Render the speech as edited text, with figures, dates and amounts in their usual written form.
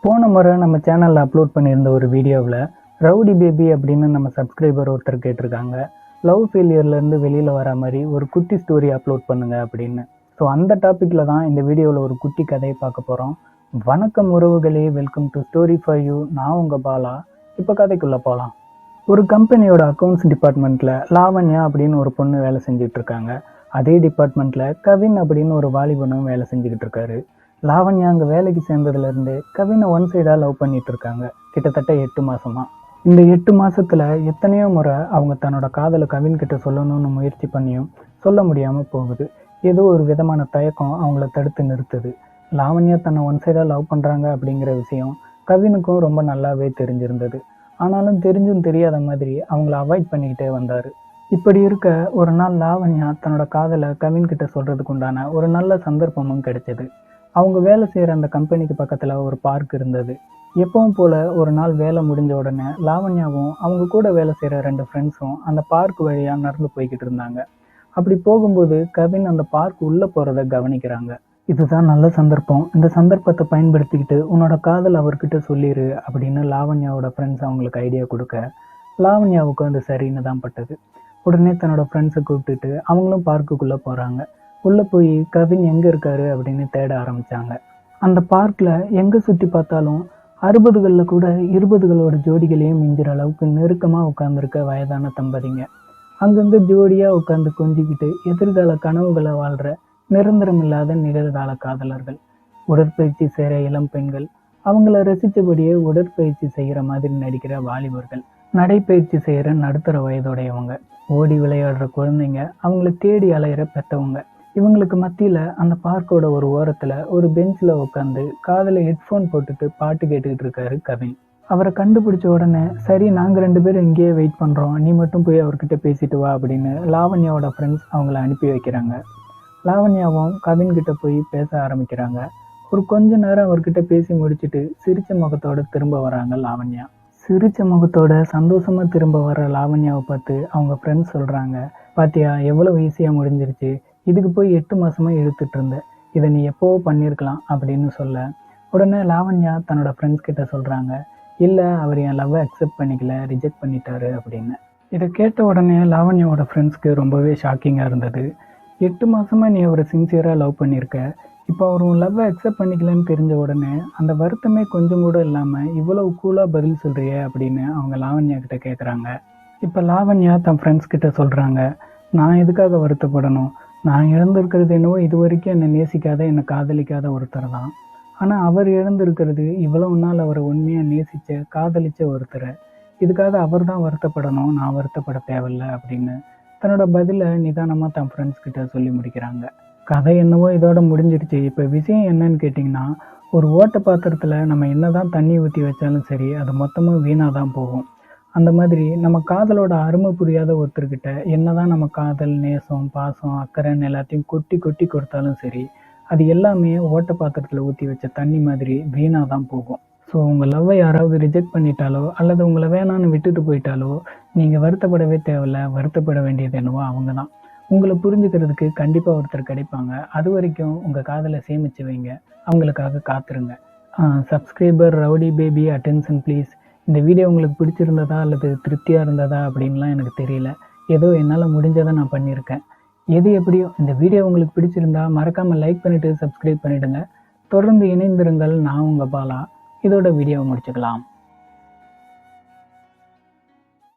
போன முறை நம்ம சேனலில் அப்லோட் பண்ணியிருந்த ஒரு வீடியோவில் ரவுடி பேபி அப்படின்னு நம்ம சப்ஸ்கிரைபர் ஒருத்தர் கேட்டிருக்காங்க. லவ் ஃபெயிலியர்லேருந்து வெளியில் வர மாதிரி ஒரு குட்டி ஸ்டோரி அப்லோட் பண்ணுங்க அப்படின்னு. ஸோ அந்த டாப்பிக்கில் தான் இந்த வீடியோவில் ஒரு குட்டி கதையை பார்க்க போகிறோம். வணக்கம் உறவுகளே, welcome to story for you. நான் உங்கள் பாலா. இப்போ கதைக்குள்ளே போகலாம். ஒரு கம்பெனியோட அக்கௌண்ட்ஸ் டிபார்ட்மெண்ட்டில் லாவண்யா அப்படின்னு ஒரு பொண்ணு வேலை செஞ்சுட்டு இருக்காங்க. அதே டிபார்ட்மெண்ட்டில் கவின் அப்படின்னு ஒரு வாலிபனும் வேலை செஞ்சுக்கிட்டு இருக்காரு. லாவண்யா அங்கே வேலைக்கு சேர்ந்ததுலேருந்து கவினை ஒன் சைடாக லவ் பண்ணிட்டு இருக்காங்க, கிட்டத்தட்ட 8 மாதமாக. இந்த 8 மாதத்தில் எத்தனையோ முறை அவங்க தன்னோட காதலை கவின் கிட்ட சொல்லணும்னு முயற்சி பண்ணியும் சொல்ல முடியாமல் போகுது. ஏதோ ஒரு விதமான தயக்கம் அவங்கள தடுத்து நிறுத்துது. லாவண்யா தன்னை ஒன் சைடாக லவ் பண்ணுறாங்க அப்படிங்கிற விஷயம் கவினுக்கும் ரொம்ப நல்லாவே தெரிஞ்சிருந்தது. ஆனாலும் தெரிஞ்சும் தெரியாத மாதிரி அவங்கள அவாய்ட் பண்ணிக்கிட்டே வந்தார். இப்படி இருக்க ஒரு நாள் லாவண்யா தன்னோட காதலை கவின் கிட்ட சொல்கிறதுக்கு உண்டான ஒரு நல்ல சந்தர்ப்பமும் கிடைச்சது. அவங்க வேலை செய்கிற அந்த கம்பெனிக்கு பக்கத்தில் ஒரு பார்க் இருந்தது. எப்பவும் போல் ஒரு நாள் வேலை முடிஞ்ச உடனே லாவண்யாவும் அவங்க கூட வேலை செய்கிற 2 ஃப்ரெண்ட்ஸும் அந்த பார்க் வழியாக நடந்து போய்கிட்டு இருந்தாங்க. அப்படி போகும்போது கவின் அந்த பார்க் உள்ளே போகிறத கவனிக்கிறாங்க. இதுதான் நல்ல சந்தர்ப்பம், இந்த சந்தர்ப்பத்தை பயன்படுத்திக்கிட்டு உன்னோட காதல் அவர்கிட்ட சொல்லிடு அப்படின்னு லாவண்யாவோட ஃப்ரெண்ட்ஸ் அவங்களுக்கு ஐடியா கொடுக்க, லாவண்யாவுக்கும் அது சரின்னு தான் பட்டது. உடனே தன்னோட ஃப்ரெண்ட்ஸை கூப்பிட்டுட்டு அவங்களும் பார்க்குக்குள்ளே போகிறாங்க. உள்ளே போய் கவின் எங்கே இருக்காரு அப்படின்னு தேட ஆரம்பித்தாங்க. அந்த பார்க்கில் எங்கே சுற்றி பார்த்தாலும் 60களில் கூட 20களோட ஜோடிகளையும் மிஞ்சிற அளவுக்கு நெருக்கமாக உட்காந்துருக்க வயதான தம்பதிங்க, அங்கங்கே ஜோடியாக உட்காந்து கொஞ்சிக்கிட்டு எதிர்கால கனவுகளை வாழ்கிற நிரந்தரமில்லாத நிகழ்கால காதலர்கள், உடற்பயிற்சி செய்கிற இளம் பெண்கள், அவங்கள ரசித்தபடியே உடற்பயிற்சி செய்கிற மாதிரி நடிக்கிற வாலிபர்கள், நடைப்பயிற்சி செய்கிற நடுத்தர வயதுடையவங்க, ஓடி விளையாடுற குழந்தைங்க, அவங்கள தேடி அலையிற பெற்றவங்க. இவங்களுக்கு மத்தியில் அந்த பார்க்கோட ஒரு ஓரத்தில் ஒரு பெஞ்சில் உட்காந்து காதில் ஹெட்ஃபோன் போட்டுட்டு பாட்டு கேட்டுக்கிட்டு இருக்காரு கவின். அவரை கண்டுபிடிச்ச உடனே, சரி நாங்கள் 2 பேரும் இங்கேயே வெயிட் பண்ணுறோம், நீ மட்டும் போய் அவர்கிட்ட பேசிட்டு வா அப்படின்னு லாவண்யாவோட ஃப்ரெண்ட்ஸ் அவங்கள அனுப்பி வைக்கிறாங்க. லாவண்யாவும் கவின் கிட்ட போய் பேச ஆரம்பிக்கிறாங்க. ஒரு கொஞ்ச நேரம் அவர்கிட்ட பேசி முடிச்சுட்டு சிரிச்ச முகத்தோட திரும்ப வராங்க லாவண்யா. சிரிச்ச முகத்தோட சந்தோஷமாக திரும்ப வர லாவண்யாவை பார்த்து அவங்க ஃப்ரெண்ட்ஸ் சொல்கிறாங்க, பாத்தியா எவ்வளோ ஈஸியாக முடிஞ்சிருச்சு, இதுக்கு போய் 8 மாதமாக இழுத்துட்டு இருந்தேன், இதை நீ எப்போவோ பண்ணியிருக்கலாம் அப்படின்னு சொல்ல, உடனே லாவண்யா தன்னோட ஃப்ரெண்ட்ஸ் கிட்ட சொல்கிறாங்க, இல்லை அவர் என் லவ்வை அக்செப்ட் பண்ணிக்கல, ரிஜெக்ட் பண்ணிட்டாரு அப்படின்னு. இதை கேட்ட உடனே லாவண்யாவோட ஃப்ரெண்ட்ஸ்க்கு ரொம்பவே ஷாக்கிங்காக இருந்தது. 8 மாதமாக நீ அவரை சின்சியராக லவ் பண்ணியிருக்க, இப்போ அவர் உன் லவ்வை அக்செப்ட் பண்ணிக்கலன்னு தெரிஞ்ச உடனே அந்த வருத்தமே கொஞ்சம் கூட இல்லாமல் இவ்வளவு கூலாக பதில் சொல்கிறியே அப்படின்னு அவங்க லாவண்யா கிட்ட கேட்குறாங்க. இப்போ லாவண்யா தன் ஃப்ரெண்ட்ஸ் கிட்ட சொல்கிறாங்க, நான் எதுக்காக வருத்தப்படணும், நான் இழந்திருக்கிறது என்னவோ இது வரைக்கும் என்னை நேசிக்காத என்னை காதலிக்காத ஒருத்தர் தான். ஆனால் அவர் இழந்திருக்கிறது இவ்வளவு நாள் அவரை உண்மையாக நேசித்த காதலித்த ஒருத்தரை. இதுக்காக அவர் தான் வருத்தப்படணும், நான் வருத்தப்பட தேவையில்லை அப்படின்னு தன்னோட பதிலை நிதானமாக தன் ஃப்ரெண்ட்ஸ் கிட்ட சொல்லி முடிக்கிறாங்க. கதை என்னவோ இதோட முடிஞ்சிருச்சு. இப்போ விஷயம் என்னன்னு கேட்டிங்கன்னா, ஒரு ஓட்ட பாத்திரத்தில் நம்ம என்ன தான் தண்ணி ஊற்றி வச்சாலும் சரி, அது மொத்தமாக வீணாக தான் போகும். அந்த மாதிரி நம்ம காதலோட அருமை புரியாத ஒருத்தர்கிட்ட என்னதான் நம்ம காதல், நேசம், பாசம், அக்கறைன்னு எல்லாத்தையும் கொட்டி கொட்டி கொடுத்தாலும் சரி, அது எல்லாமே ஓட்ட பாத்திரத்தில் ஊற்றி வச்ச தண்ணி மாதிரி வீணாக தான் போகும். ஸோ உங்கள் லவ்வை யாராவது ரிஜெக்ட் பண்ணிட்டாலோ அல்லது உங்களை வேணான்னு விட்டுட்டு போயிட்டாலோ நீங்கள் வருத்தப்படவே தேவையில்லை. வருத்தப்பட வேண்டியது என்னவோ அவங்க தான். உங்களை புரிஞ்சுக்கிறதுக்கு கண்டிப்பாக ஒருத்தர் கிடைப்பாங்க. அது வரைக்கும் உங்கள் காதலை சேமித்து வைங்க, அவங்களுக்காக காத்துருங்க. Subscriber rowdy baby attention please. இந்த வீடியோ உங்களுக்கு பிடிச்சிருந்ததா அல்லது திருப்தியாக இருந்ததா அப்படின்லாம் எனக்கு தெரியல. ஏதோ என்னால் முடிஞ்சதை நான் பண்ணியிருக்கேன். எது எப்படியோ இந்த வீடியோ உங்களுக்கு பிடிச்சிருந்தா மறக்காமல் லைக் பண்ணிவிட்டு சப்ஸ்கிரைப் பண்ணிவிடுங்க. தொடர்ந்து இணைந்திருங்கள். நான் உங்கள் பாலா. இதோட வீடியோவை முடிச்சுக்கலாம்.